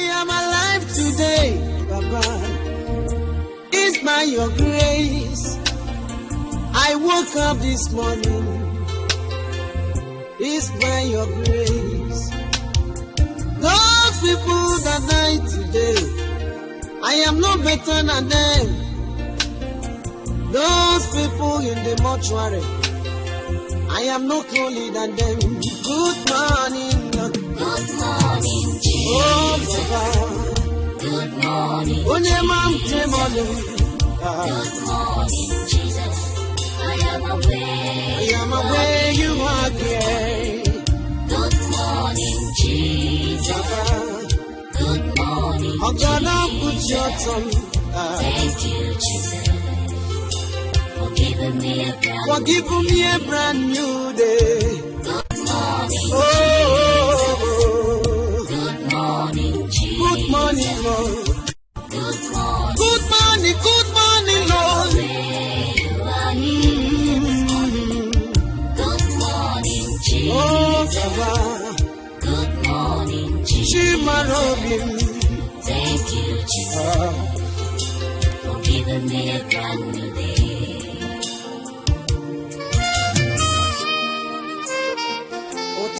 am alive today, Baba, it's by your grace. I woke up this morning, it's by your grace. Those people that died today, I am no better than them. Those people in the mortuary, I am no cooler than them. Good morning, Lord. Good morning, Jesus. Oh, Baba. Good morning, Good Jesus. Good morning, Jesus. I am aware you are great. Good morning, Jesus. Good morning, I'm gonna put your tongue. Thank you, Jesus, for giving me a brand new day. Good morning, Oh, good morning, Jesus. good morning, Lord. Good morning, Good morning, Lord. Good morning, Jesus. Oh, Baba. Good morning, Jesus. Shimarobim. Thank you, Jesus, for giving me a brand new